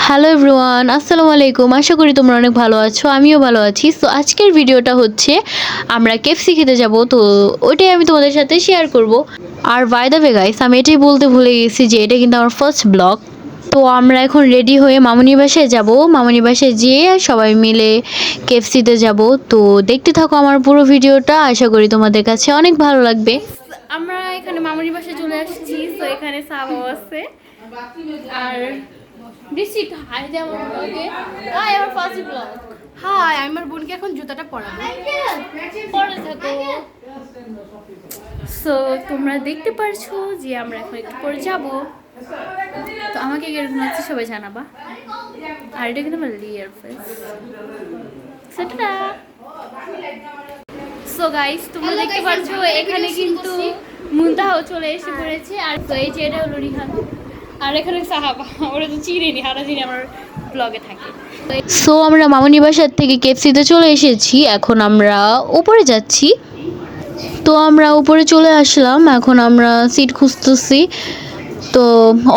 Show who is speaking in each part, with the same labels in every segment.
Speaker 1: Hello everyone, আসসালামু আলাইকুম। আশা করি তোমরা অনেক ভালো আছো, আমিও ভালো আছি। সো আজকের ভিডিওটা হচ্ছে আমরা কেএফসি খেতে যাব, তো ওইটাই আমি তোমাদের সাথে শেয়ার করব। আর বাই দ্য ওয়ে গাইস, আমি এটাই বলতে ভুলে গেছি যে এটা কিন্তু আমার ফার্স্ট ব্লগ। তো আমরা এখন রেডি হয়ে মামুনির বাসায় যাব। মামুনির বাসায় যেয়ে সবাই মিলে কেএফসিতে যাব। তো দেখতে থাকো আমার পুরো ভিডিওটা, আশা করি তোমাদের কাছে অনেক ভালো লাগবে।
Speaker 2: আমরা এখানে মামুনির বাসায় চলে আসছি। তো এখানে সাবাও আছে আর বৃষ্টি হাই দে আমার ব্লগে। হাই আমার ফার্স্ট ব্লগ। হাই আমি আমার বোনকে এখন জুতাটা পরাবো। পরে থাকো। সো তোমরা দেখতে পারছো যে আমরা এখন একটু পরে যাব। তো আমাকে কিরকম লাগছে সবাই জানাবা। আর এটা কিন্তু আমার রিয়েল ফেস। সেটা সো গাইস তোমরা দেখতে পাচ্ছ এখানে কিন্তু মুনতাহাও চলে এসে পড়েছে। আর তো এই যে এটা হলো রিহান, আর এখানে সাহাবা। ওরা তো চিনেনি, সারাদিন আমার ব্লগে থাকে।
Speaker 1: সো আমরা মামুনি বাসার থেকে কেএফসিতে চলে এসেছি, এখন আমরা উপরে যাচ্ছি। তো আমরা উপরে চলে আসলাম, এখন আমরা সিট খুঁজতেছি। তো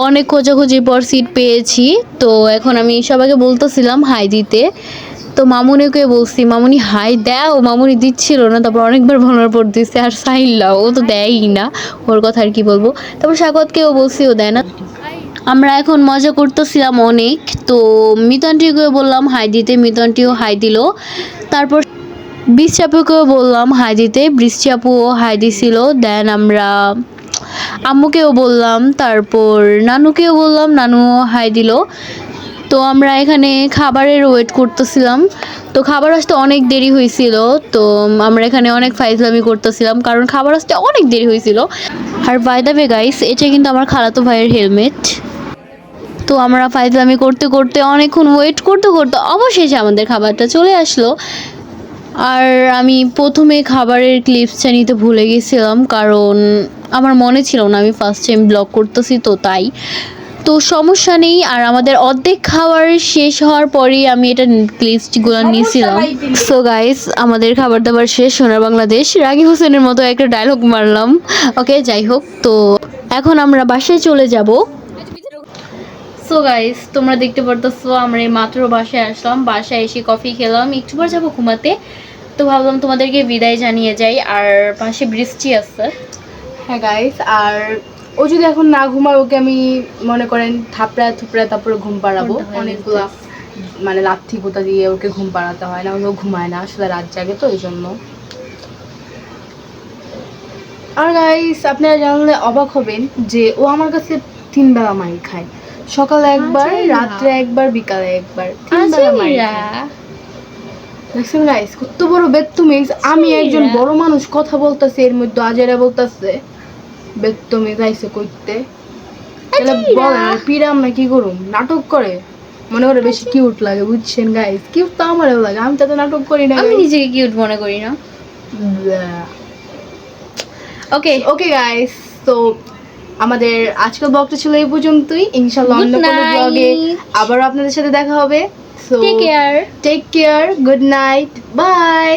Speaker 1: অনেক খোঁজাখুঁজির পর সিট পেয়েছি। তো এখন আমি সবাইকে বলতেছিলাম হাই দিতে। তো মামুনিকে বলছি, মামুনি হাই দাও, মামুনি দিচ্ছিল না, তারপর অনেকবার বলার পর দিচ্ছে। আর সাহিল্লা ও তো দেয়ই না, ওর কথা আর কি বলবো। তারপর স্বাগতকেও বলছি, ও দেয় না। আমরা এখন মজা করতেছিলাম অনেক। তো মিতানটিকেও বললাম হাই দিতে, মিতানটিও হাই দিল। তারপর বৃষ্টি আপুকেও বললাম হাই দিতে, বৃষ্টি আপুও হাই দিছিল। দেন আমরা আম্মুকেও বললাম, তারপর নানুকেও বললাম, নানুও হাই দিল। তো আমরা এখানে খাবারের ওয়েট করতেছিলাম। তো খাবার আসতে অনেক দেরি হয়েছিল। তো আমরা এখানে অনেক ফাইজলামি করতেছিলাম, কারণ খাবার আসতে অনেক দেরি হয়েছিল। আর বাই দ্য ওয়ে গাইস, এটা কিন্তু আমার খালাতো ভাইয়ের হেলমেট। তো আমরা ফাইজলামি করতে করতে অনেকক্ষণ ওয়েট করতে করতে অবশেষে আমাদের খাবারটা চলে আসলো। আর আমি প্রথমে খাবারের ক্লিপসটা নিতে ভুলে গেছিলাম, কারণ আমার মনে ছিল না, আমি ফার্স্ট টাইম ব্লগ করতেছি তো তাই। তো সমস্যা নেই। আর আমাদের অর্ধেক খাবার শেষ হওয়ার পরেই আমি এটা ক্লিপসগুলো নিয়েছিলাম। সো গাইস, আমাদের খাবার দাবার শেষ। সোনার বাংলাদেশ রাগী হোসেনের মতো একটা ডায়লগ মারলাম। ওকে, যাই হোক। তো এখন আমরা বাসায় চলে যাব। সো গাইস, তোমরা দেখতে পারতেছো আমরা এই মাত্র বাসায় আসলাম। বাসায় এসে কফি খেলাম, একটু পর যাবো ঘুমাতে। তো ভাবলাম তোমাদেরকে বিদায় জানিয়ে যাই। আর পাশে বৃষ্টি আছে।
Speaker 2: হ্যাঁ গাইস, আর ও যদি এখন না ঘুমায় ওকে আমি মনে করেন থাপড়া থুপড়া তারপরে ঘুম পাড়াবো। অনেকগুলা মানে লাথি পোতা দিয়ে ওকে ঘুম পাড়াতে হয় না, ও ঘুমায় না, আসলে রাত জাগে তো এই জন্য। আর গাইস, আপনারা জানলে অবাক হবেন যে ও আমার কাছে 3 বেলা মাইর খায়। সকালে একবার, রাত্রে একবার, বিকালে একবার, 3 বেলা মাইর খায়। দেখছেন গাইস কত বড় বেত্তমিজ। আমি একজন বড় মানুষ কথা বলতেছি, এর মধ্যে আজেরা বলতেছে বেত্তমিজ আইসে কইতে। তাহলে বলেন আর পিরাম না কি করুম? নাটক করে মনে করে বেশি কিউট লাগে, বুঝছেন গাইস? কিউট তো আমারও লাগে, আমি তো নাটক করি না।
Speaker 1: আমি নিজেকে কিউট মনে করি না।
Speaker 2: ওকে ওকে গাইস, তো আমাদের আজকের ব্লগটা ছিল এই পর্যন্তই। ইনশাআল্লাহ অন্য কোনো ব্লগে আবার আপনাদের সাথে দেখা হবে। So take care, good night, by.